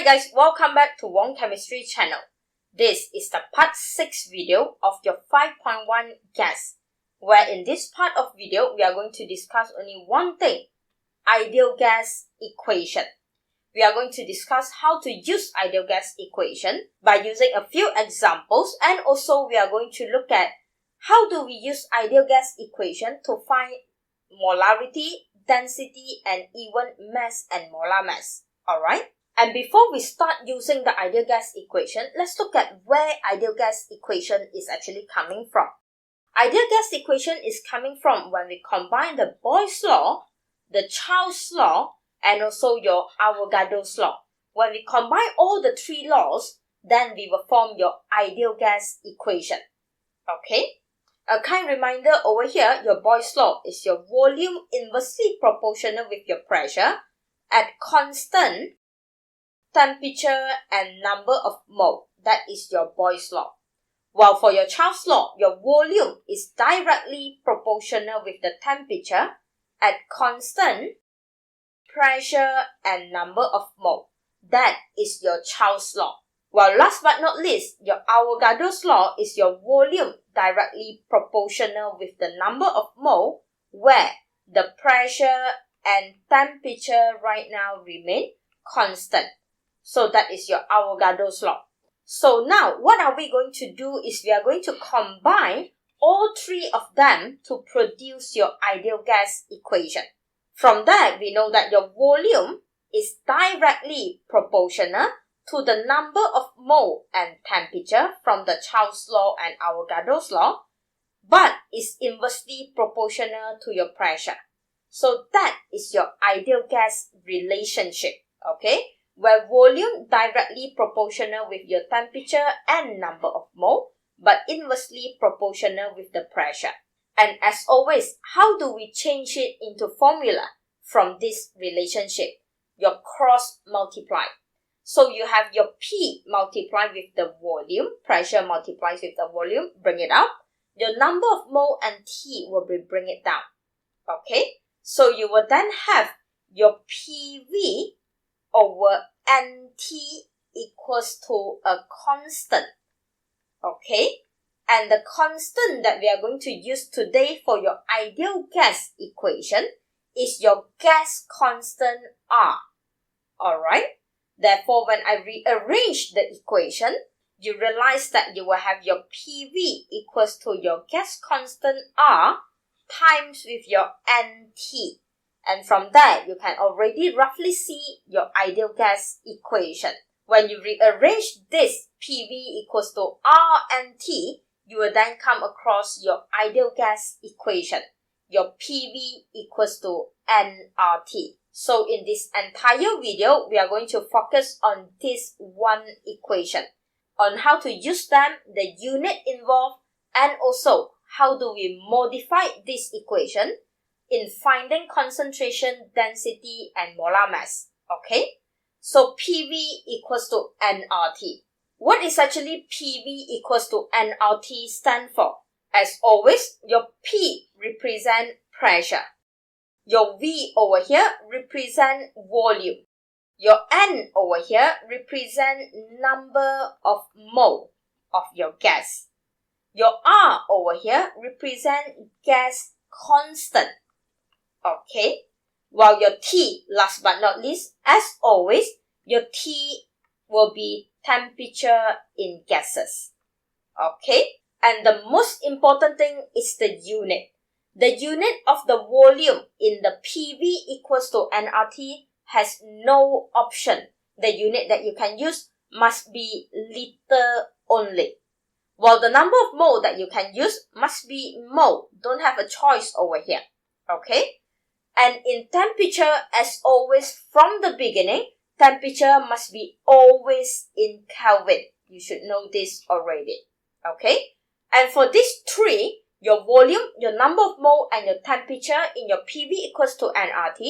guys, welcome back to Wong Chemistry channel. This is the part 6 video of your 5.1 gas, where in this part of video, we are going to discuss only one thing, ideal gas equation. We are going to discuss how to use ideal gas equation by using a few examples, and also we are going to look at how do we use ideal gas equation to find molarity, density, and even mass and molar mass. Alright? And before we start using the ideal gas equation, let's look at where ideal gas equation is actually coming from. Ideal gas equation is coming from when we combine the Boyle's law, the Child's law, and also your Avogadro's law. When we combine all the three laws, then we will form your ideal gas equation. Okay? A kind reminder over here, your Boyle's law is your volume inversely proportional with your pressure at constant temperature and number of mole. That is your Boyle's law. While for your Child's law, your volume is directly proportional with the temperature at constant pressure and number of mole. That is your Child's law. While last but not least, your Avogadro's law is your volume directly proportional with the number of mole, where the pressure and temperature right now remain constant. So that is your Avogadro's law. So now what are we going to do is we are going to combine all three of them to produce your ideal gas equation. From that, we know that your volume is directly proportional to the number of mole and temperature from the Child's law and Avogadro's law, but is inversely proportional to your pressure. So that is your ideal gas relationship, okay? Where volume directly proportional with your temperature and number of mole, but inversely proportional with the pressure. And as always, how do we change it into formula from this relationship? Your cross multiply. So you have your P multiplied with the volume, pressure multiplies with the volume, bring it up. Your number of mole and T will bring it down. Okay? So you will then have your PV over NT equals to a constant. Okay? And the constant that we are going to use today for your ideal gas equation is your gas constant R. Alright? Therefore, when I rearrange the equation, you realize that you will have your PV equals to your gas constant R times with your NT. And from there, you can already roughly see your ideal gas equation. When you rearrange this PV equals to RNT, you will then come across your ideal gas equation. Your PV equals to nRT. So in this entire video, we are going to focus on this one equation, on how to use them, the unit involved, and also how do we modify this equation in finding concentration, density, and molar mass. Okay? So PV equals to nRT. What is actually PV equals to nRT stand for? As always, your P represent pressure. Your V over here represent volume. Your N over here represent number of mole of your gas. Your R over here represent gas constant. Okay? While your T, last but not least, as always, your T will be temperature in gases. Okay? And the most important thing is the unit. The unit of the volume in the PV equals to nRT has no option. The unit that you can use must be liter only. While the number of mole that you can use must be mole. Don't have a choice over here. Okay? And in temperature, as always, from the beginning, temperature must be always in Kelvin. You should know this already. Okay? And for these three, your volume, your number of mole, and your temperature in your PV equals to nRT,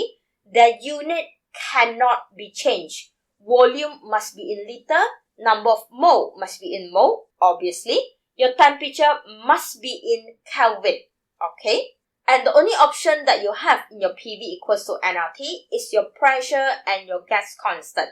their unit cannot be changed. Volume must be in liter, number of mole must be in mole, obviously. Your temperature must be in Kelvin. Okay? And the only option that you have in your PV equals to nRT is your pressure and your gas constant.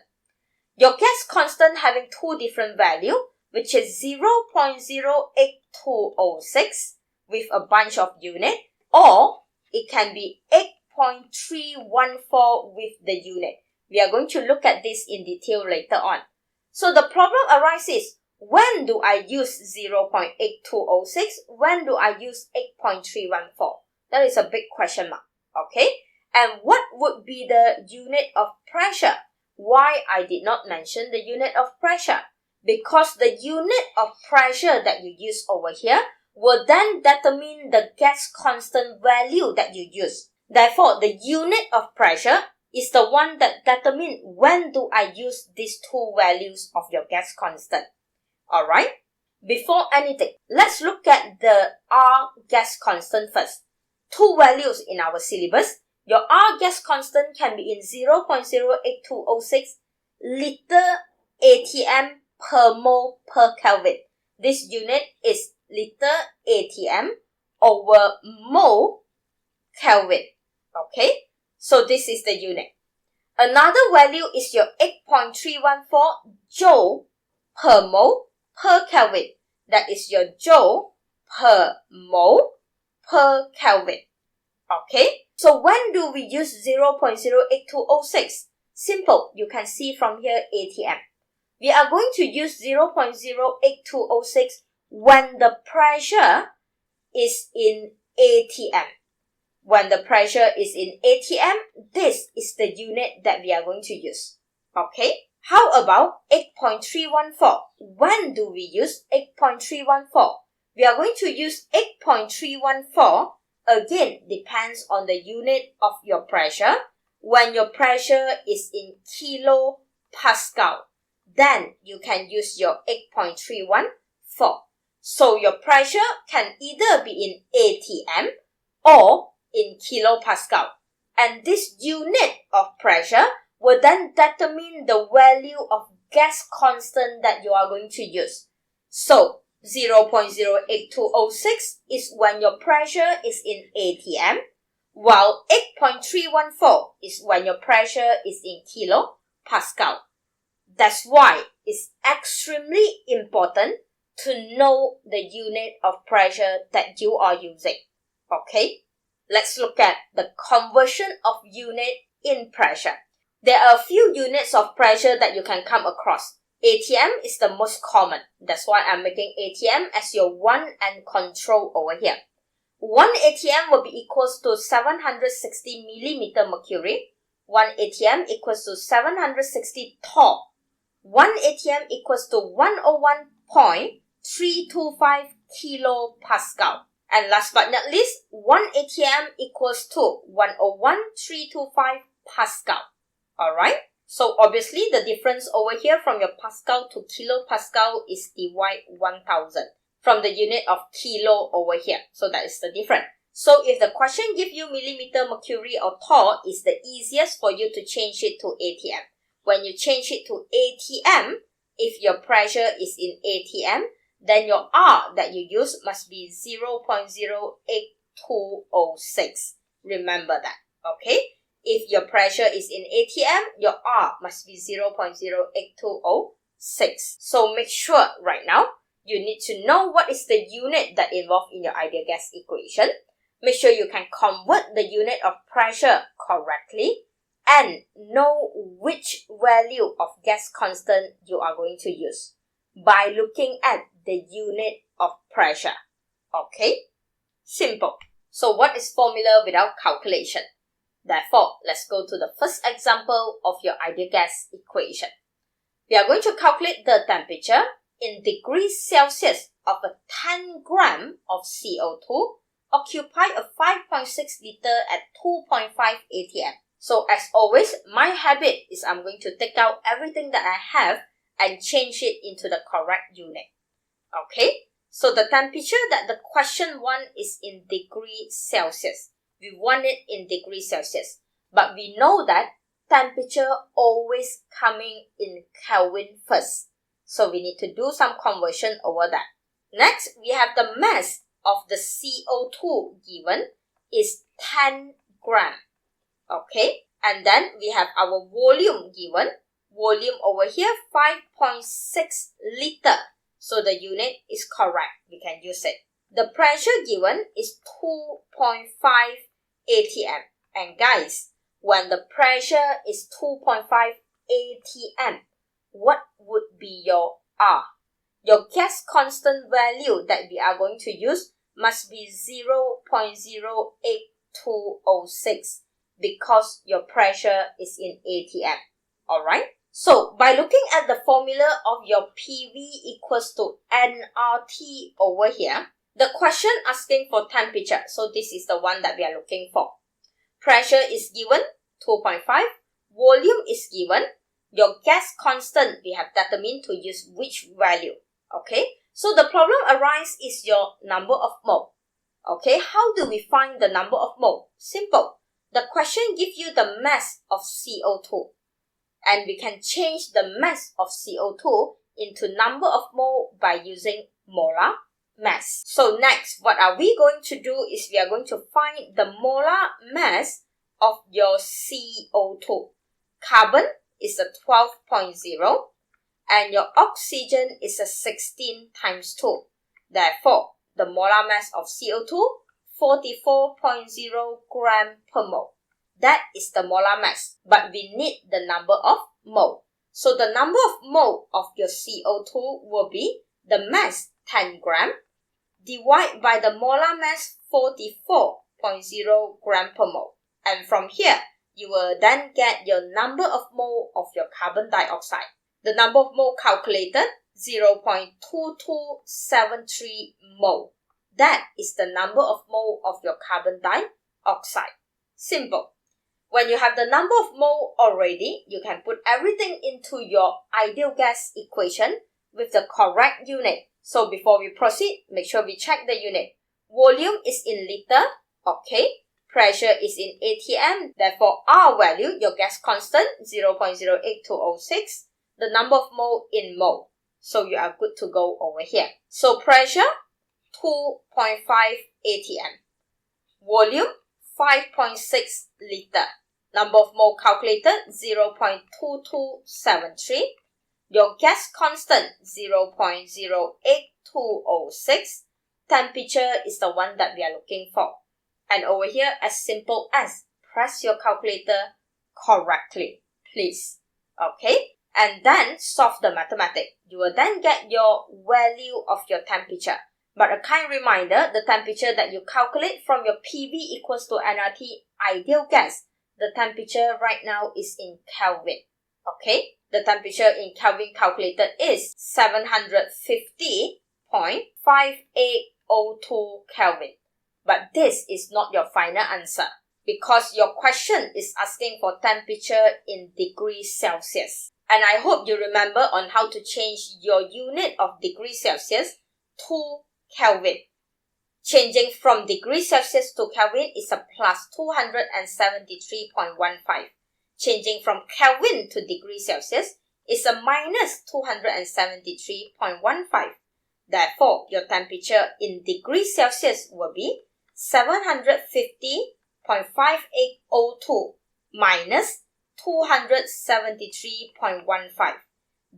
Your gas constant having two different values, which is 0.08206 with a bunch of unit, or it can be 8.314 with the unit. We are going to look at this in detail later on. So the problem arises, when do I use 0.8206? When do I use 8.314? That is a big question mark, okay? And what would be the unit of pressure? Why I did not mention the unit of pressure? Because the unit of pressure that you use over here will then determine the gas constant value that you use. Therefore, the unit of pressure is the one that determines when do I use these two values of your gas constant. Alright? Before anything, let's look at the R gas constant first. Two values in our syllabus. Your R gas constant can be in 0.08206 liter ATM per mole per Kelvin. This unit is liter ATM over mole Kelvin. Okay? So this is the unit. Another value is your 8.314 joule per mole per Kelvin. That is your joule per mole per Kelvin. Okay? So when do we use 0.08206? Simple. You can see from here ATM. We are going to use 0.08206 when the pressure is in ATM. When the pressure is in ATM, this is the unit that we are going to use. Okay? How about 8.314? When do we use 8.314? We are going to use 8.314. Again, depends on the unit of your pressure. When your pressure is in kilopascal, then you can use your 8.314. So your pressure can either be in ATM or in kilopascal. And this unit of pressure will then determine the value of gas constant that you are going to use. So 0.08206 is when your pressure is in ATM, while 8.314 is when your pressure is in kilopascal. That's why it's extremely important to know the unit of pressure that you are using. Okay? Let's look at the conversion of unit in pressure. There are a few units of pressure that you can come across. ATM is the most common. That's why I'm making ATM as your one and control over here. 1 ATM will be equals to 760 millimeter mercury. 1 ATM equals to 760 torr. 1 ATM equals to 101.325 kilopascal. And last but not least, 1 ATM equals to 101.325 pascal. Alright? So obviously the difference over here from your pascal to kilopascal is divide 1000 from the unit of kilo over here. So that is the difference. So if the question gives you millimeter mercury or torr, it's the easiest for you to change it to ATM. When you change it to ATM, if your pressure is in ATM, then your R that you use must be 0.08206. Remember that, okay? If your pressure is in ATM, your R must be 0.08206. So make sure right now, you need to know what is the unit that involved in your ideal gas equation. Make sure you can convert the unit of pressure correctly and know which value of gas constant you are going to use by looking at the unit of pressure. Okay? Simple. So what is formula without calculation? Therefore, let's go to the first example of your ideal gas equation. We are going to calculate the temperature in degrees Celsius of a 10 gram of CO2 occupy a 5.6 liter at 2.5 atm. So as always, my habit is I'm going to take out everything that I have and change it into the correct unit. Okay? So the temperature that the question wants is in degrees Celsius. We want it in degrees Celsius. But we know that temperature always coming in Kelvin first. So we need to do some conversion over that. Next, we have the mass of the CO2 given is 10 gram. Okay? And then we have our volume given. Volume over here, 5.6 liter. So the unit is correct. We can use it. The pressure given is 2.5 atm. And guys, when the pressure is 2.5 atm, what would be your R? Your gas constant value that we are going to use must be 0.08206 because your pressure is in atm. Alright? So, by looking at the formula of your PV equals to nRT over here, the question asking for temperature, so this is the one that we are looking for. Pressure is given, 2.5. Volume is given. Your gas constant, we have determined to use which value. Okay, so the problem arises is your number of mole. Okay, how do we find the number of mole? Simple. The question gives you the mass of CO2. And we can change the mass of CO2 into number of mole by using molar mass. So next, what are we going to do is we are going to find the molar mass of your CO2. Carbon is a 12.0 and your oxygen is a 16 times 2. Therefore, the molar mass of CO2, 44.0 gram per mole. That is the molar mass, but we need the number of mole. So the number of mole of your CO2 will be the mass 10 gram divided by the molar mass 44.0 gram per mole. And from here, you will then get your number of mole of your carbon dioxide. The number of mole calculated, 0.2273 mole. That is the number of mole of your carbon dioxide. Simple. When you have the number of mole already, you can put everything into your ideal gas equation with the correct unit. So before we proceed, make sure we check the unit. Volume is in liter, okay. Pressure is in atm, therefore R value, your gas constant, 0.08206. The number of mole in mole. So you are good to go over here. So pressure, 2.5 atm. Volume, 5.6 liter. Number of mole calculated, 0.2273. Your gas constant, 0.08206. Temperature is the one that we are looking for. And over here, as simple as press your calculator correctly, please. Okay? And then solve the mathematics. You will then get your value of your temperature. But a kind reminder, the temperature that you calculate from your PV equals to nRT ideal gas, the temperature right now is in Kelvin. Okay? The temperature in Kelvin calculated is 750.5802 Kelvin. But this is not your final answer because your question is asking for temperature in degrees Celsius. And I hope you remember on how to change your unit of degrees Celsius to Kelvin. Changing from degrees Celsius to Kelvin is a plus 273.15. Changing from Kelvin to degrees Celsius is a minus 273.15. Therefore, your temperature in degrees Celsius will be 750.5802 minus 273.15.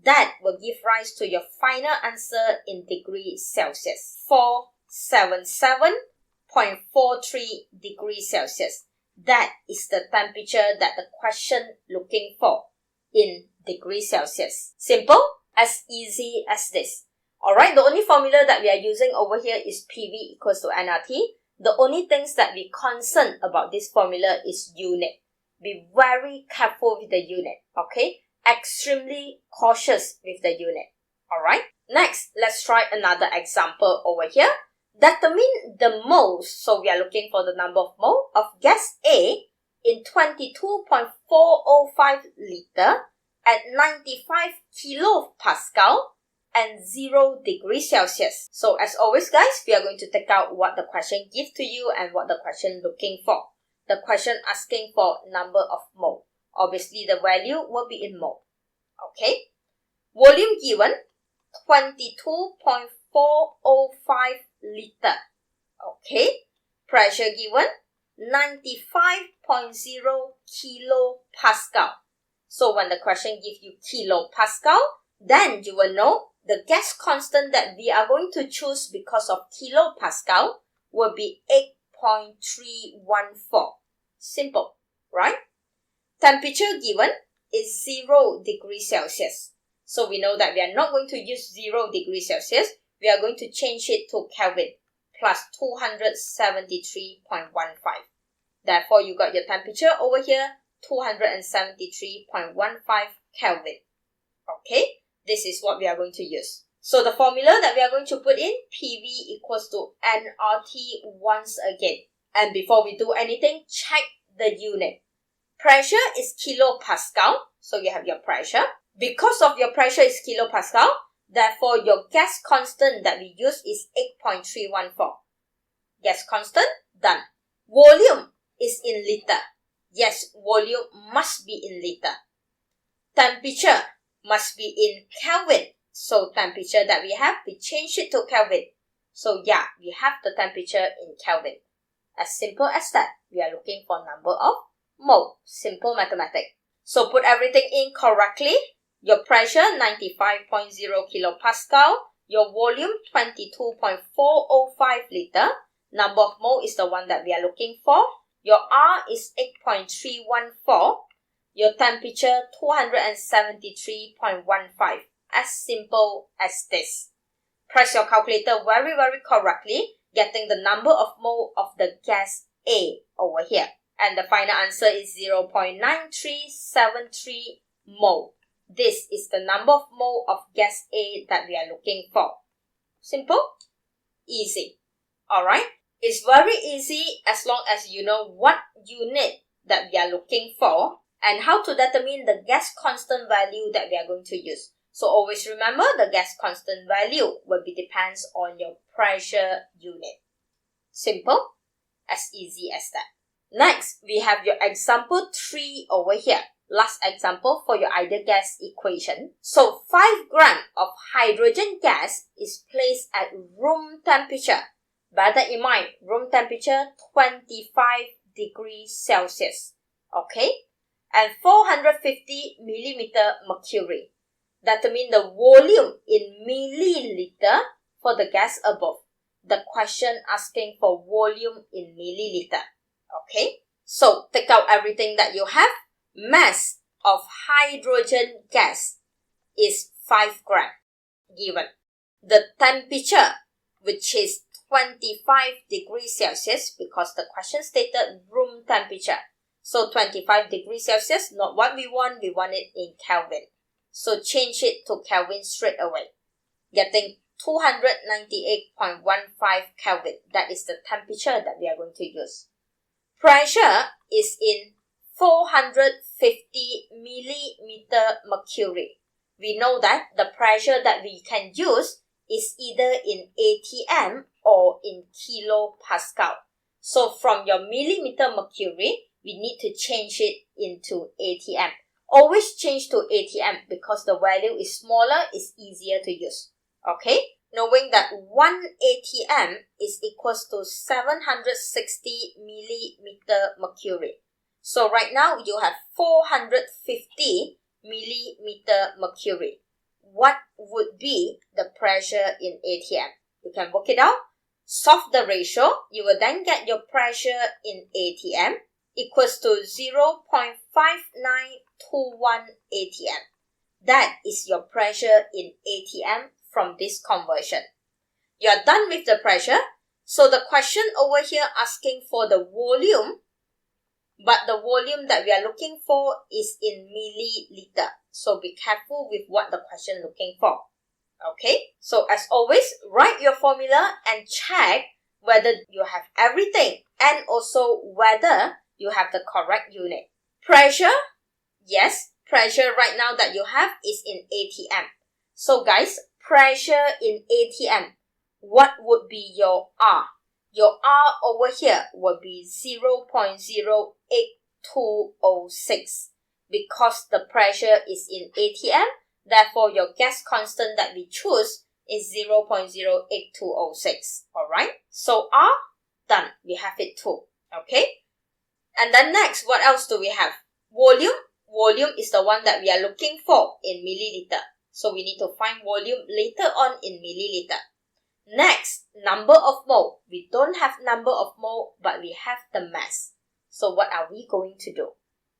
That will give rise to your final answer in degrees Celsius. 477.43 degrees Celsius. That is the temperature that the question looking for in degrees Celsius. Simple, as easy as this. Alright, the only formula that we are using over here is PV equals to nRT. The only things that we concerned about this formula is unit. Be very careful with the unit, okay? Extremely cautious with the unit, alright? Next, let's try another example over here. Determine the moles, so we are looking for the number of mole of gas A in 22.405 liter at 95 kilopascal and 0 degrees Celsius. So as always guys, we are going to take out what the question gives to you and what the question looking for. The question asking for number of mole. Obviously the value will be in mole. Okay. Volume given 22.405 liter. Okay. Pressure given 95.0 kilopascal. So when the question gives you kilopascal, then you will know the gas constant that we are going to choose because of kilopascal will be 8.314. Simple, right? Temperature given is 0 degrees Celsius. So we know that we are not going to use 0 degrees Celsius. We are going to change it to Kelvin plus 273.15. Therefore, you got your temperature over here, 273.15 Kelvin. Okay, this is what we are going to use. So the formula that we are going to put in, PV equals to nRT once again. And before we do anything, check the unit. Pressure is kilopascal, so you have your pressure. Because of your pressure is kilopascal, therefore your gas constant that we use is 8.314. Gas constant, done. Volume is in liter. Yes, volume must be in liter. Temperature must be in Kelvin. So temperature that we have, we change it to Kelvin. So yeah, we have the temperature in Kelvin. As simple as that. We are looking for number of mole. Simple mathematics. So put everything in correctly. Your pressure 95.0 kilopascal. Your volume 22.405 liter. Number of mole is the one that we are looking for. Your R is 8.314. Your temperature 273.15. As simple as this. Press your calculator very, very correctly, getting the number of mole of the gas A over here. And the final answer is 0.9373 mole. This is the number of mole of gas A that we are looking for. Simple? Easy. Alright? It's very easy as long as you know what unit that we are looking for and how to determine the gas constant value that we are going to use. So always remember the gas constant value will be depends on your pressure unit. Simple? As easy as that. Next, we have your example 3 over here. Last example for your ideal gas equation. So 5 grams of hydrogen gas is placed at room temperature. Bear that in mind, room temperature 25 degrees Celsius. Okay? And 450 millimeter mercury. That means the volume in milliliter for the gas above. The question asking for volume in milliliter. Okay? So, take out everything that you have. Mass of hydrogen gas is 5 grams given. The temperature, which is 25 degrees Celsius, because the question stated room temperature. So 25 degrees Celsius, not what we want it in Kelvin. So change it to Kelvin straight away. Getting 298.15 Kelvin. That is the temperature that we are going to use. Pressure is in 450 millimeter mercury. We know that the pressure that we can use is either in ATM or in kilopascal. So from your millimeter mercury, we need to change it into ATM. Always change to ATM because the value is smaller, it's easier to use. Okay? Knowing that 1 ATM is equals to 760 millimeter mercury. So right now, you have 450 millimeter mercury. What would be the pressure in ATM? You can work it out. Solve the ratio. You will then get your pressure in ATM equals to 0.5921 ATM. That is your pressure in ATM from this conversion. You are done with the pressure. So the question over here asking for the volume, but the volume that we are looking for is in milliliter. So be careful with what the question looking for. Okay, so as always, write your formula and check whether you have everything and also whether you have the correct unit. Pressure, yes, pressure right now that you have is in ATM. So guys, pressure in ATM, what would be your R? Your R over here would be 0.08206 because the pressure is in ATM. Therefore, your gas constant that we choose is 0.08206. Alright? So R, done. We have it too. Okay? And then next, what else do we have? Volume. volume is the one that we are looking for in milliliter. So we need to find volume later on in milliliter. Next, number of mole. We don't have number of mole, but we have the mass. So what are we going to do?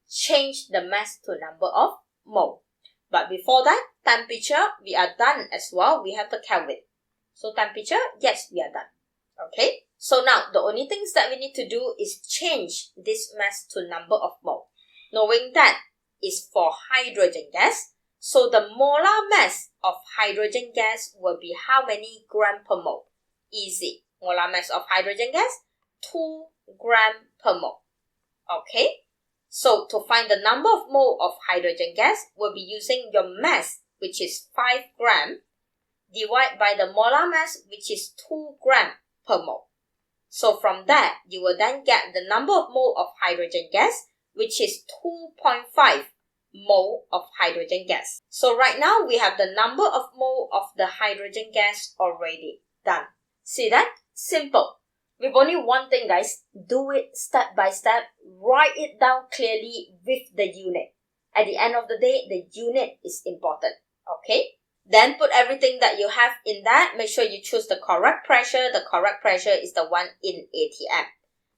Change the mass to number of mole. But before that, temperature, we are done as well. We have the Kelvin. So temperature, yes, we are done. Okay, so now the only things that we need to do is change this mass to number of mole. Knowing that is for hydrogen gas, so the molar mass of hydrogen gas will be how many gram per mole? Easy. Molar mass of hydrogen gas, 2 gram per mole. Okay, so to find the number of mole of hydrogen gas, we'll be using your mass, which is 5 gram, divided by the molar mass, which is 2 gram per mole. So from that, you will then get the number of mole of hydrogen gas, which is 2.5 mole of hydrogen gas. So right now, we have the number of mole of the hydrogen gas already done. See that? Simple. We've only one thing, guys. Do it step by step. Write it down clearly with the unit. At the end of the day, the unit is important. Okay? Then put everything that you have in that. Make sure you choose the correct pressure. The correct pressure is the one in ATM.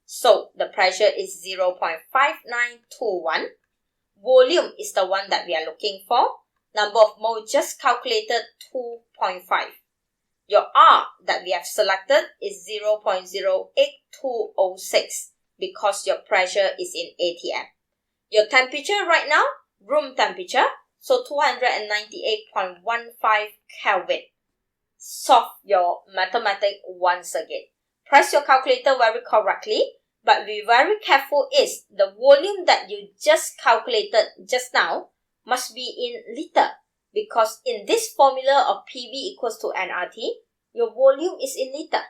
So the pressure is 0.5921. Volume is the one that we are looking for. Number of mole just calculated 2.5. Your R that we have selected is 0.08206 because your pressure is in ATM. Your temperature right now, room temperature, so 298.15 Kelvin. Solve your mathematics once again. Press your calculator very correctly, but be very careful is the volume that you just calculated just now must be in liter, because in this formula of PV equals to nRT, your volume is in liter.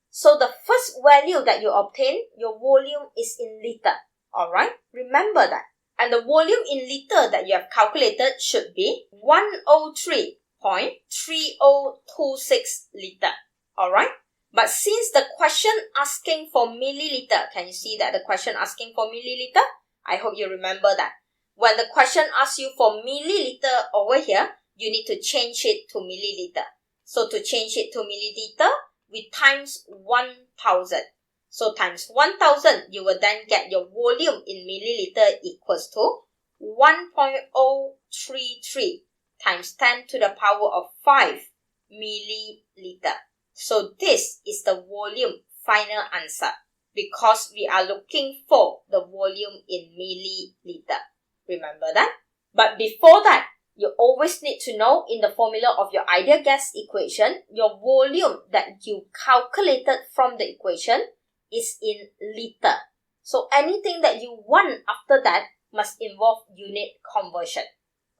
So the first value that you obtain, your volume is in liter. Alright? Remember that. And the volume in liter that you have calculated should be 103.3026 liter. Alright? But since the question asking for milliliter, can you see that the question asking for milliliter? I hope you remember that. When the question asks you for milliliter over here, you need to change it to milliliter. So to change it to milliliter, we times 1000. So times 1000, you will then get your volume in milliliter equals to 1.033 times 10 to the power of 5 milliliter. So this is the volume final answer because we are looking for the volume in milliliter. Remember that? But before that, you always need to know in the formula of your ideal gas equation, your volume that you calculated from the equation is in liter. So anything that you want after that must involve unit conversion.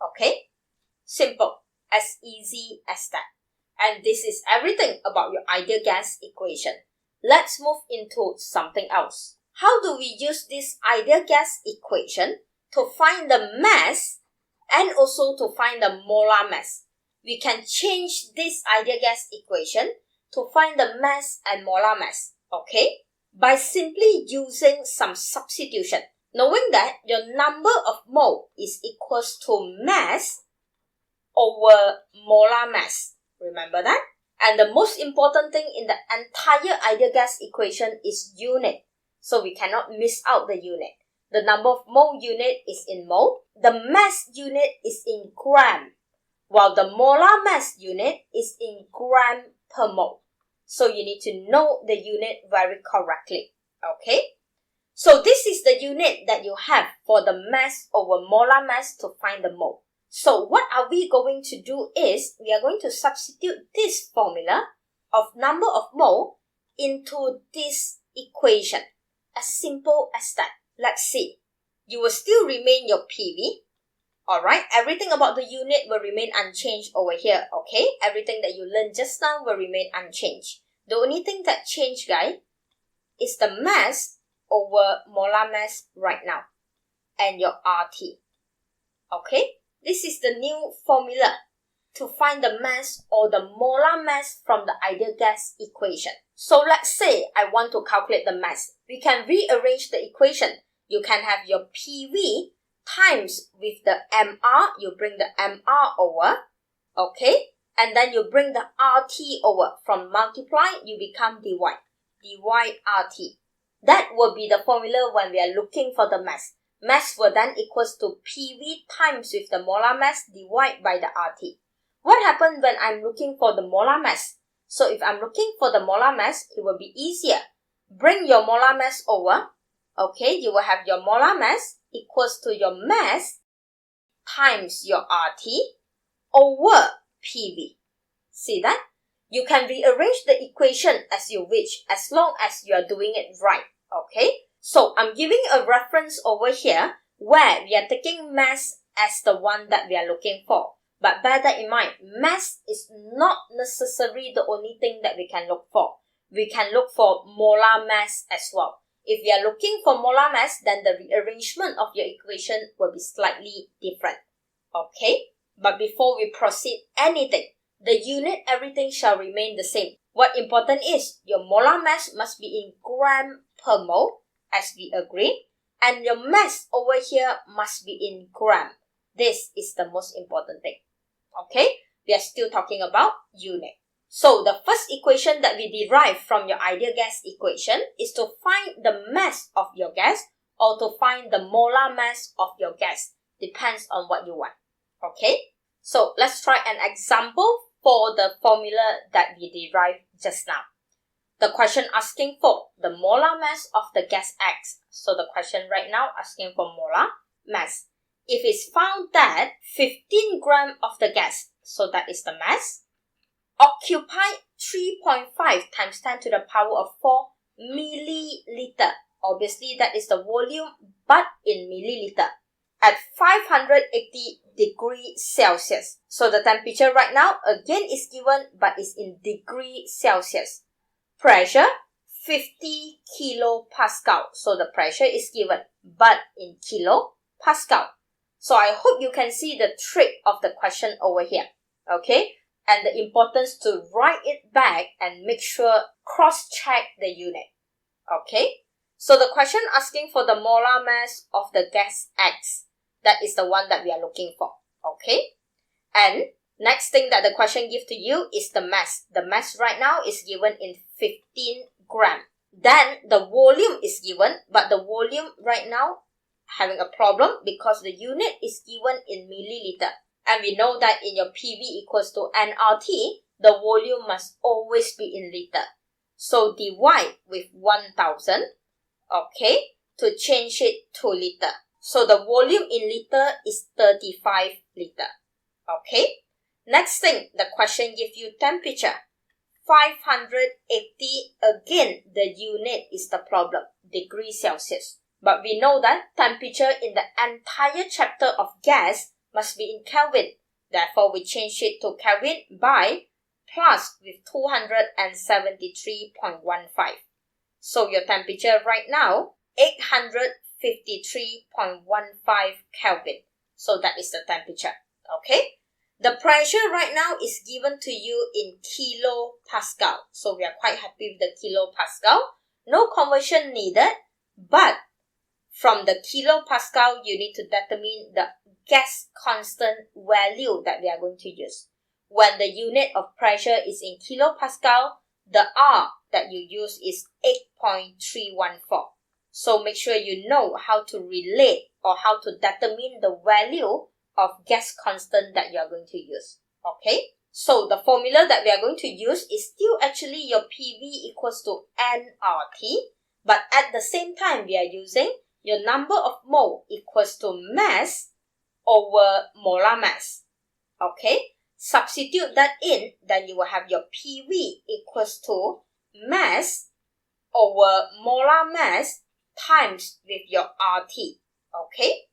Okay? Simple. As easy as that. And this is everything about your ideal gas equation. Let's move into something else. How do we use this ideal gas equation to find the mass and also to find the molar mass? We can change this ideal gas equation to find the mass and molar mass. Okay? By simply using some substitution. Knowing that your number of mole is equals to mass over molar mass. Remember that? And the most important thing in the entire ideal gas equation is unit. So we cannot miss out the unit. The number of mole unit is in mole. The mass unit is in gram. While the molar mass unit is in gram per mole. So you need to know the unit very correctly. Okay? So this is the unit that you have for the mass over molar mass to find the mole. So what are we going to do is, we are going to substitute this formula of number of mole into this equation. As simple as that. Let's see. You will still remain your PV. Alright, everything about the unit will remain unchanged over here, okay? Everything that you learned just now will remain unchanged. The only thing that changed, guys, is the mass over molar mass right now. And your RT. Okay? This is the new formula to find the mass or the molar mass from the ideal gas equation. So let's say I want to calculate the mass. We can rearrange the equation. You can have your PV times with the MR, you bring the MR over, okay? And then you bring the RT over. From multiply, you become divide. Divide RT. That will be the formula when we are looking for the mass. Mass will then equals to PV times with the molar mass divided by the RT. What happens when I'm looking for the molar mass? So if I'm looking for the molar mass, it will be easier. Bring your molar mass over. Okay, you will have your molar mass equals to your mass times your RT over PV. See that? You can rearrange the equation as you wish as long as you are doing it right. Okay? So I'm giving a reference over here where we are taking mass as the one that we are looking for. But bear that in mind, mass is not necessarily the only thing that we can look for. We can look for molar mass as well. If we are looking for molar mass, then the rearrangement of your equation will be slightly different. Okay? But before we proceed anything, the unit everything shall remain the same. What important is, your molar mass must be in gram per mole, as we agree, and your mass over here must be in gram. This is the most important thing. Okay? We are still talking about unit. So the first equation that we derive from your ideal gas equation is to find the mass of your gas or to find the molar mass of your gas. Depends on what you want. Okay? So let's try an example for the formula that we derived just now. The question asking for the molar mass of the gas X. So the question right now asking for molar mass. If it's found that 15 gram of the gas, so that is the mass, occupy 3.5 times 10 to the power of 4 milliliter. Obviously, that is the volume, but in milliliter. At 580 degrees Celsius. So the temperature right now, again, is given, but is in degree Celsius. Pressure, 50 kilopascal. So the pressure is given, but in kilopascal. So I hope you can see the trick of the question over here. Okay? And the importance to write it back and make sure cross-check the unit. Okay? So the question asking for the molar mass of the gas X. That is the one that we are looking for. Okay? And next thing that the question gives to you is the mass. The mass right now is given in 15 gram. Then the volume is given, but the volume right now having a problem because the unit is given in milliliter. And we know that in your PV equals to nRT, the volume must always be in liter. So divide with 1000, okay, to change it to liter. So the volume in liter is 35 liter. Okay. Next thing, the question gives you temperature. 580, again, the unit is the problem, degree Celsius. But we know that temperature in the entire chapter of gas must be in Kelvin. Therefore, we change it to Kelvin by plus with 273.15. So your temperature right now, 853.15 Kelvin. So that is the temperature. Okay. The pressure right now is given to you in kilopascal. So we are quite happy with the kilopascal. No conversion needed. But from the kilopascal, you need to determine the gas constant value that we are going to use. When the unit of pressure is in kilopascal, the R that you use is 8.314. So make sure you know how to relate or how to determine the value of gas constant that you are going to use. Okay? So the formula that we are going to use is still actually your PV equals to nRT. But at the same time, we are using your number of mole equals to mass over molar mass. Okay? Substitute that in, then you will have your PV equals to mass over molar mass times with your RT. Okay?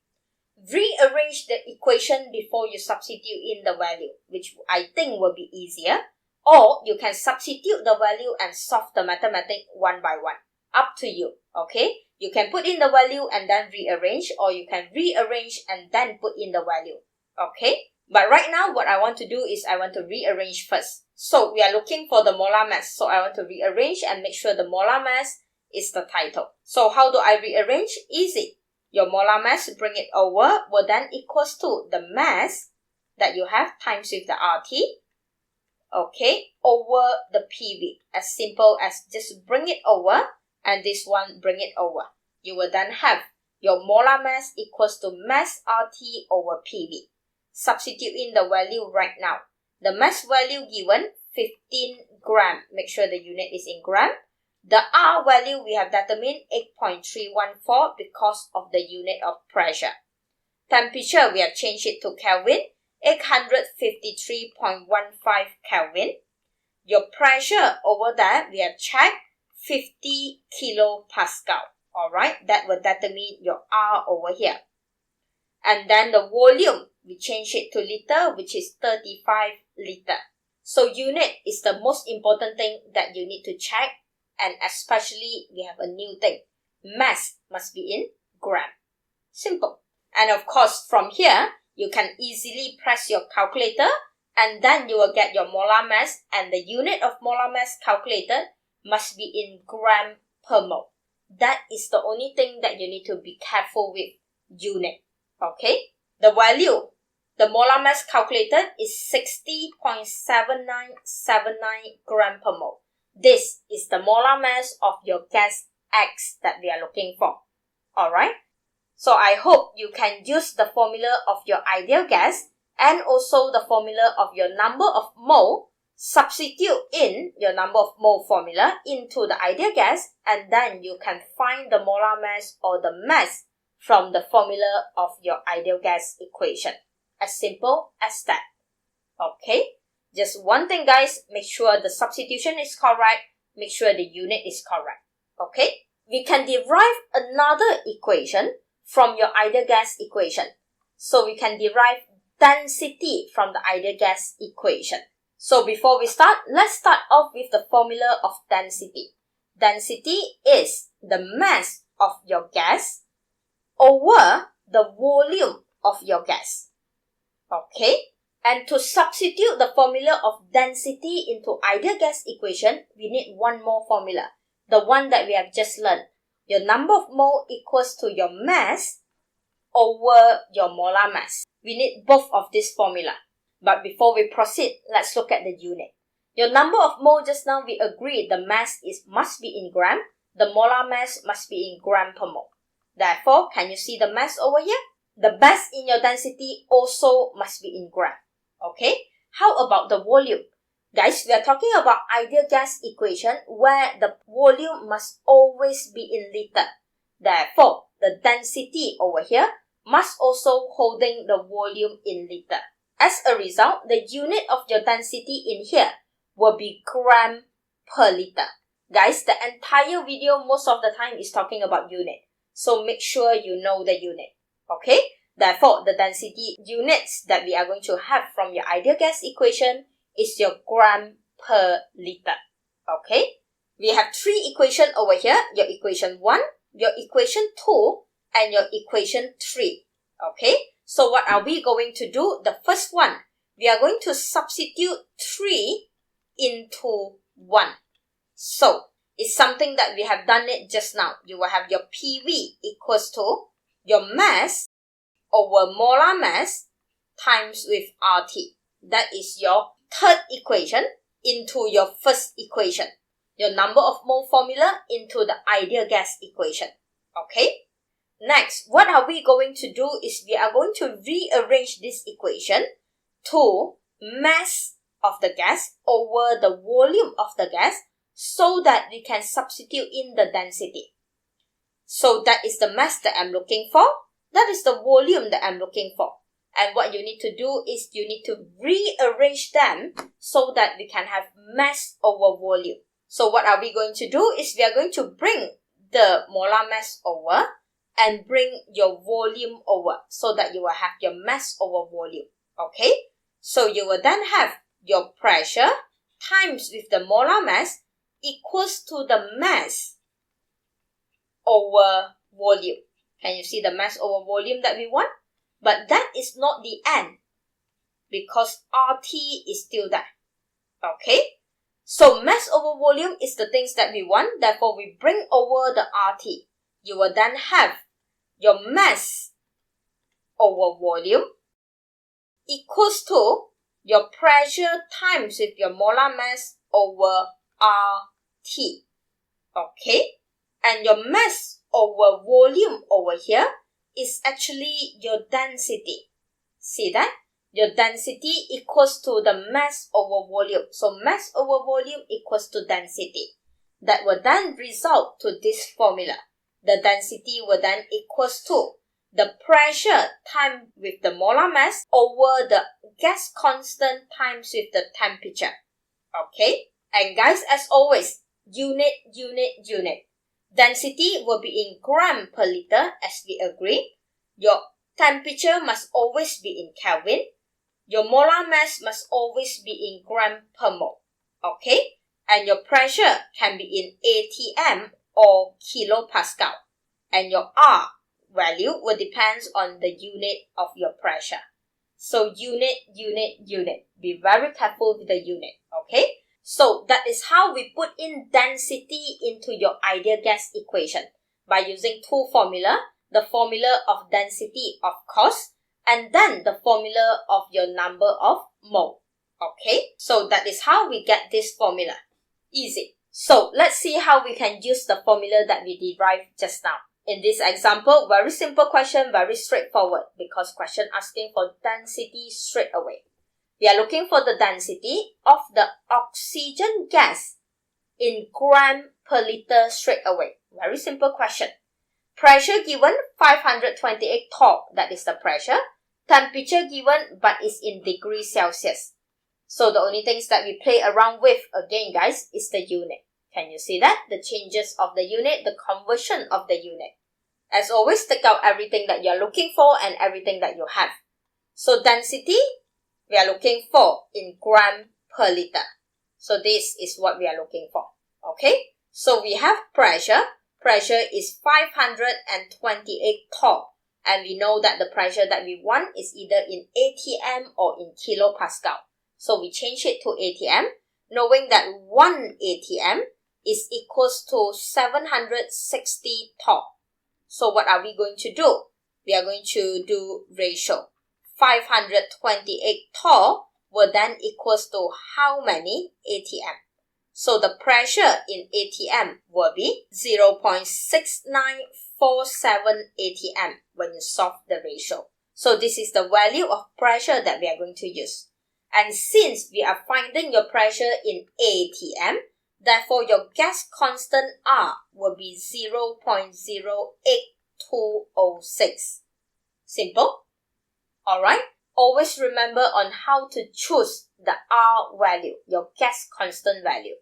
Rearrange the equation before you substitute in the value, which I think will be easier. Or you can substitute the value and solve the mathematics one by one. Up to you. Okay? You can put in the value and then rearrange, or you can rearrange and then put in the value. Okay? But right now, what I want to do is I want to rearrange first. So we are looking for the molar mass. So I want to rearrange and make sure the molar mass is the title. So how do I rearrange? Easy. Your molar mass, bring it over, will then equals to the mass that you have times with the RT, okay, over the PV. As simple as just bring it over, and this one bring it over. You will then have your molar mass equals to mass RT over PV. Substitute in the value right now. The mass value given, 15 gram. Make sure the unit is in gram. The R value we have determined 8.314 because of the unit of pressure. Temperature, we have changed it to Kelvin, 853.15 Kelvin. Your pressure over there, we have checked 50 kilopascal. Alright, that will determine your R over here. And then the volume, we change it to liter, which is 35 liter. So unit is the most important thing that you need to check, and especially we have a new thing. Mass must be in gram. Simple. And of course, from here, you can easily press your calculator, and then you will get your molar mass, and the unit of molar mass calculated must be in gram per mole. That is the only thing that you need to be careful with unit. Okay? The value, the molar mass calculated is 60.7979 gram per mole. This is the molar mass of your gas X that we are looking for. Alright? So I hope you can use the formula of your ideal gas and also the formula of your number of mole, substitute in your number of mole formula into the ideal gas, and then you can find the molar mass or the mass from the formula of your ideal gas equation. As simple as that. Okay? Just one thing, guys, make sure the substitution is correct, make sure the unit is correct. Okay? We can derive another equation from your ideal gas equation. So we can derive density from the ideal gas equation. So before we start, let's start off with the formula of density. Density is the mass of your gas over the volume of your gas. Okay? And to substitute the formula of density into ideal gas equation, we need one more formula. The one that we have just learned. Your number of mole equals to your mass over your molar mass. We need both of this formula. But before we proceed, let's look at the unit. Your number of mole, just now we agreed the mass must be in gram. The molar mass must be in gram per mole. Therefore, can you see the mass over here? The mass in your density also must be in gram. Okay? How about the volume? Guys, we are talking about ideal gas equation where the volume must always be in liter. Therefore, the density over here must also holding the volume in liter. As a result, the unit of your density in here will be gram per liter. Guys, the entire video most of the time is talking about unit. So make sure you know the unit. Okay? Therefore, the density units that we are going to have from your ideal gas equation is your gram per liter. Okay? We have three equations over here. Your equation 1, your equation 2, and your equation 3. Okay? So what are we going to do? The first one, we are going to substitute 3 into 1. So, it's something that we have done it just now. You will have your PV equals to your mass over molar mass times with RT. That is your third equation into your first equation. Your number of mole formula into the ideal gas equation. Okay? Next, what are we going to do is we are going to rearrange this equation to mass of the gas over the volume of the gas so that we can substitute in the density. So that is the mass that I'm looking for. That is the volume that I'm looking for. And what you need to do is you need to rearrange them so that we can have mass over volume. So what are we going to do is we are going to bring the molar mass over and bring your volume over so that you will have your mass over volume. Okay? So you will then have your pressure times with the molar mass equals to the mass over volume. Can you see the mass over volume that we want? But that is not the end because RT is still there. Okay? So mass over volume is the things that we want. Therefore, we bring over the RT. You will then have your mass over volume equals to your pressure times with your molar mass over RT. Okay? And your mass over volume over here is actually your density. See that? Your density equals to the mass over volume. So mass over volume equals to density. That will then result to this formula. The density will then equals to the pressure times with the molar mass over the gas constant times with the temperature. Okay? And guys, as always, unit. Density will be in gram per liter as we agree. Your temperature must always be in Kelvin. Your molar mass must always be in gram per mole. Okay? And your pressure can be in atm or kilopascal. And your R value will depend on the unit of your pressure. So unit. Be very careful with the unit. Okay? So that is how we put in density into your ideal gas equation by using two formula. The formula of density, of course, and then the formula of your number of mole. Okay? So that is how we get this formula. Easy. So let's see how we can use the formula that we derived just now. In this example, very simple question, very straightforward because question asking for density straight away. We are looking for the density of the oxygen gas in gram per liter straight away. Very simple question. Pressure given 528 torr, that is the pressure. Temperature given, but is in degrees Celsius. So the only things that we play around with, again guys, is the unit. Can you see that? The changes of the unit, the conversion of the unit. As always, take out everything that you're looking for and everything that you have. So density, we are looking for in gram per liter. So this is what we are looking for. Okay? So we have pressure. Pressure is 528 torr. And we know that the pressure that we want is either in atm or in kilopascal. So we change it to atm, knowing that 1 atm is equals to 760 torr. So what are we going to do? We are going to do ratio. 528 torr will then equals to how many atm? So the pressure in atm will be 0.6947 atm when you solve the ratio. So this is the value of pressure that we are going to use. And since we are finding your pressure in atm, therefore your gas constant R will be 0.08206. Simple? Alright? Always remember on how to choose the R value, your gas constant value.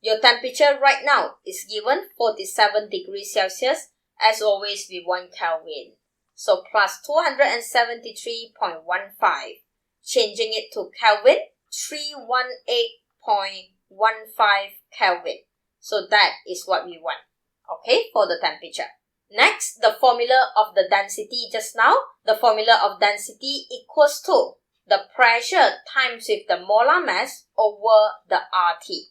Your temperature right now is given 47 degrees Celsius. As always, we want Kelvin. So plus 273.15. Changing it to Kelvin, 318.15 Kelvin. So that is what we want. Okay, for the temperature. Next, the formula of the density just now. The formula of density equals to the pressure times with the molar mass over the RT.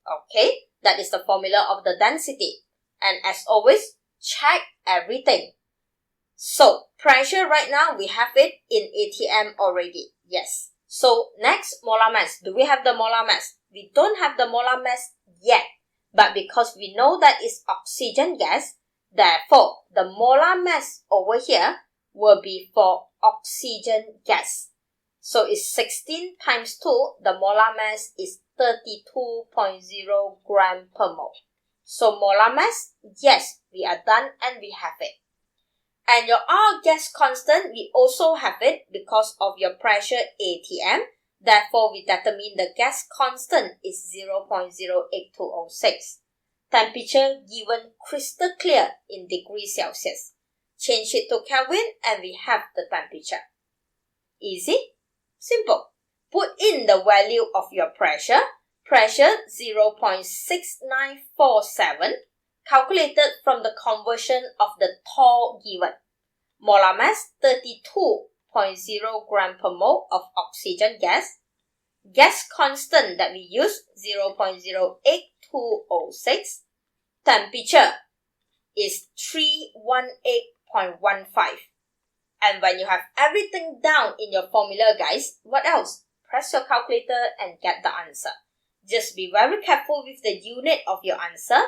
Okay, that is the formula of the density. And as always, check everything. So, pressure right now, we have it in atm already. Yes. So, next, molar mass. Do we have the molar mass? We don't have the molar mass yet. But because we know that it's oxygen gas, therefore, the molar mass over here will be for oxygen gas. So, it's 16 times 2. The molar mass is 32.0 gram per mole. So, molar mass, yes, we are done and we have it. And your R gas constant, we also have it because of your pressure atm. Therefore, we determine the gas constant is 0.08206. Temperature given crystal clear in degrees Celsius. Change it to Kelvin and we have the temperature. Easy? Simple. Put in the value of your pressure. Pressure 0.6947. Calculated from the conversion of the torr given. Molar mass 32.0 gram per mole of oxygen gas. Gas constant that we use 0.08206. Temperature is 318 And when you have everything down in your formula, guys, what else? Press your calculator and get the answer. Just be very careful with the unit of your answer.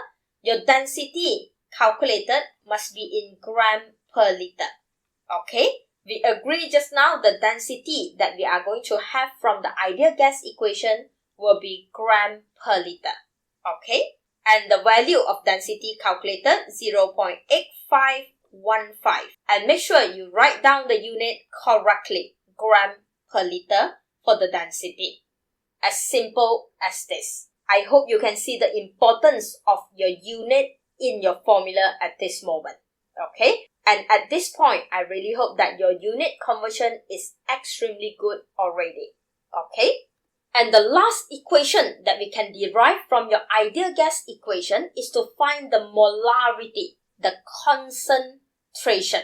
Your density calculated must be in gram per liter. Okay? We agreed just now the density that we are going to have from the ideal gas equation will be gram per liter. Okay? And the value of density calculated 0.8515. And make sure you write down the unit correctly, gram per liter for the density. As simple as this. I hope you can see the importance of your unit in your formula at this moment. Okay? And at this point, I really hope that your unit conversion is extremely good already. Okay? And the last equation that we can derive from your ideal gas equation is to find the molarity, the concentration.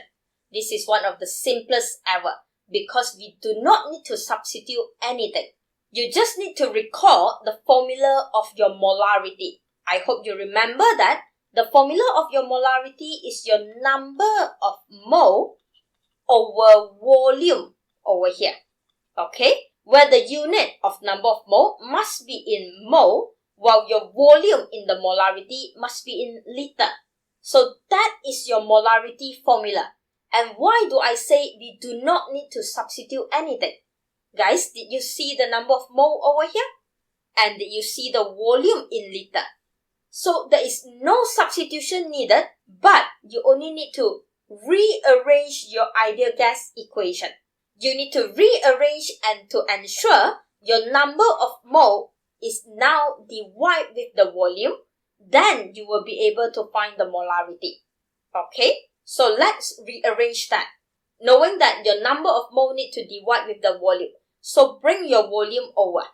This is one of the simplest ever because we do not need to substitute anything. You just need to recall the formula of your molarity. I hope you remember that the formula of your molarity is your number of mole over volume over here. Okay? Where the unit of number of mole must be in mole, while your volume in the molarity must be in liter. So that is your molarity formula. And why do I say we do not need to substitute anything? Guys, did you see the number of mole over here? And did you see the volume in liter? So there is no substitution needed, but you only need to rearrange your ideal gas equation. You need to rearrange and to ensure your number of mole is now divided with the volume, then you will be able to find the molarity. Okay, so let's rearrange that. Knowing that your number of mole need to divide with the volume. So bring your volume over.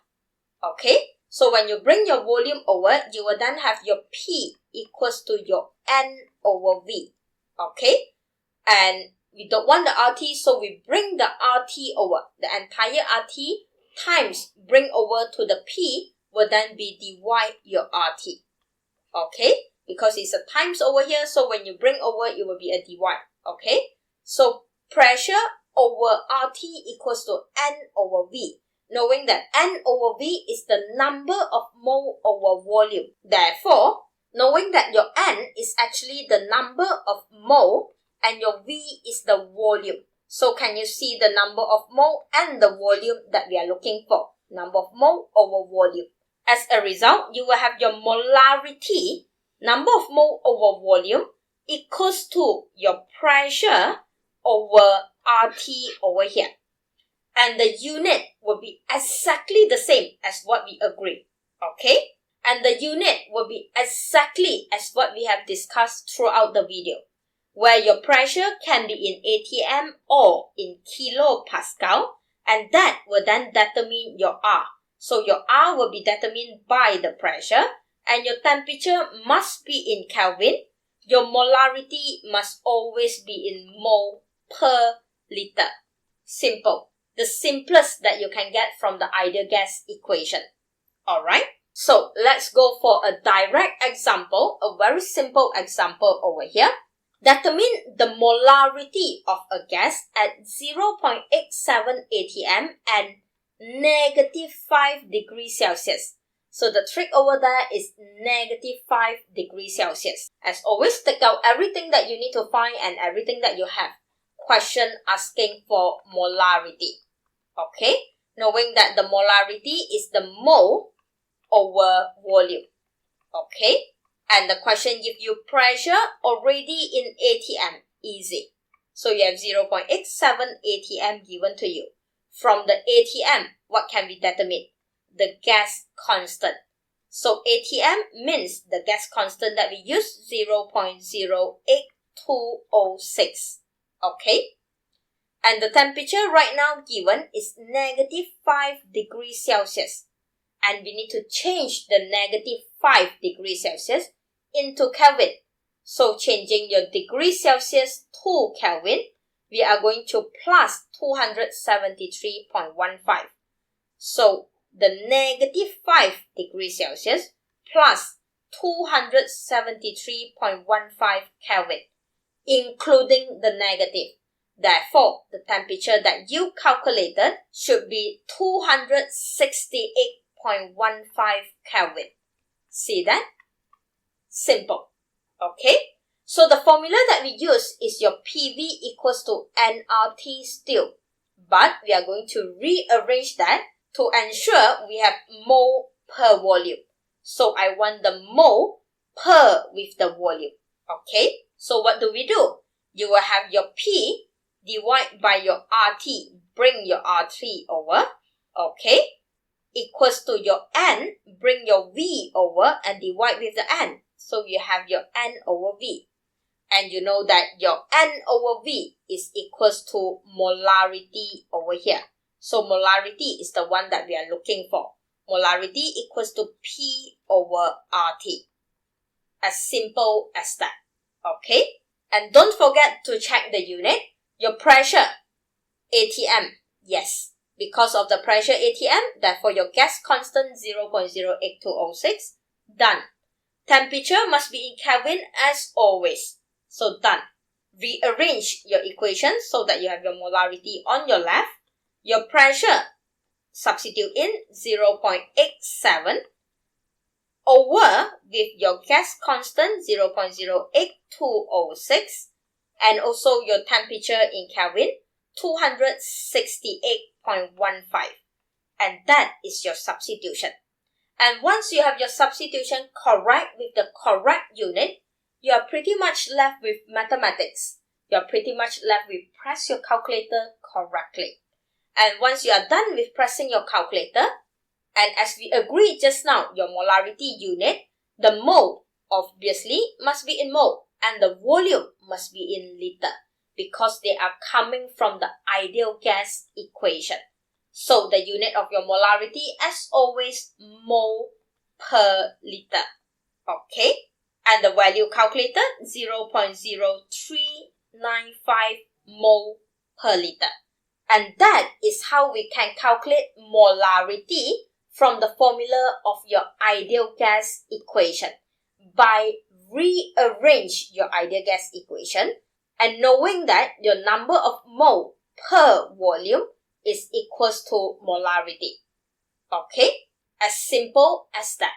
Okay, so when you bring your volume over, you will then have your P equals to your N over V. Okay, and we don't want the RT, so we bring the RT over. The entire RT times bring over to the P will then be divide your RT. Okay, because it's a times over here, so when you bring over, it will be a divide. Okay, so pressure over RT equals to N over V. Knowing that N over V is the number of mole over volume. Therefore, knowing that your N is actually the number of mole and your V is the volume. So can you see the number of mole and the volume that we are looking for? Number of mole over volume. As a result, you will have your molarity, number of mole over volume, equals to your pressure over RT over here. And the unit will be exactly the same as what we agreed. Okay? And the unit will be exactly as what we have discussed throughout the video, where your pressure can be in ATM or in kilopascal, and that will then determine your R. So your R will be determined by the pressure, and your temperature must be in Kelvin. Your molarity must always be in mole per liter. Simple. The simplest that you can get from the ideal gas equation. Alright? So let's go for a direct example, a very simple example over here. Determine the molarity of a gas at 0.87 atm and negative 5 degrees Celsius. So the trick over there is negative 5 degrees Celsius. As always, take out everything that you need to find and everything that you have. Question asking for molarity. Okay? Knowing that the molarity is the mole over volume. Okay? And the question gives you pressure already in ATM. Easy. So you have 0.87 ATM given to you. From the ATM, what can be determined? The gas constant. So ATM means the gas constant that we use, 0.08206. Okay? And the temperature right now given is negative 5 degrees Celsius. And we need to change the negative 5 degrees Celsius into Kelvin. So changing your degrees Celsius to Kelvin, we are going to plus 273.15. So the negative 5 degrees Celsius plus 273.15 Kelvin including the negative. Therefore, the temperature that you calculated should be 268.15 Kelvin. See that? Simple. Okay? So the formula that we use is your PV equals to nRT still. But we are going to rearrange that to ensure we have mole per volume. So I want the mole per with the volume. Okay? So what do? You will have your P divide by your RT. Bring your R3 over. Okay? Equals to your N. Bring your V over and divide with the N. So you have your N over V. And you know that your N over V is equals to molarity over here. So molarity is the one that we are looking for. Molarity equals to P over RT. As simple as that. Okay? And don't forget to check the unit. Your pressure, ATM. Yes. Because of the pressure ATM, therefore your gas constant 0.08206. Done. Temperature must be in Kelvin as always. So done. Rearrange your equation so that you have your molarity on your left. Your pressure, substitute in 0.87 over with your gas constant 0.08206 and also your temperature in Kelvin 268.15, and that is your substitution. And once you have your substitution correct with the correct unit, you are pretty much left with mathematics. You are pretty much left with press your calculator correctly. And once you are done with pressing your calculator, and as we agreed just now, your molarity unit, the mole obviously must be in mole and the volume must be in liter because they are coming from the ideal gas equation. So the unit of your molarity, as always, mole per liter. Okay? And the value calculated, 0.0395 mole per liter. And that is how we can calculate molarity from the formula of your ideal gas equation by rearrange your ideal gas equation and knowing that your number of mole per volume is equals to molarity. Okay? As simple as that.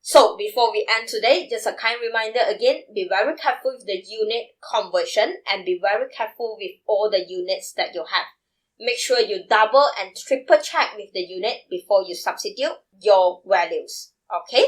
So, before we end today, just a kind reminder again, be very careful with the unit conversion and be very careful with all the units that you have. Make sure you double and triple check with the unit before you substitute your values. Okay?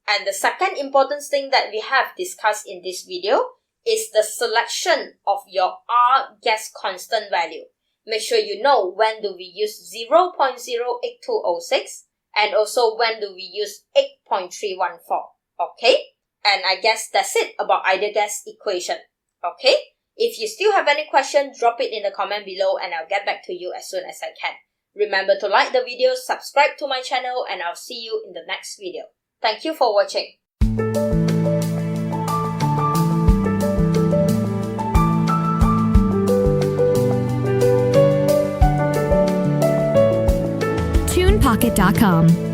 And the second important thing that we have discussed in this video is the selection of your R gas constant value. Make sure you know when do we use 0.08206 and also when do we use 8.314. Okay? And I guess that's it about ideal gas equation. Okay? If you still have any question, drop it in the comment below and I'll get back to you as soon as I can. Remember to like the video, subscribe to my channel, and I'll see you in the next video. Thank you for watching. TunePocket.com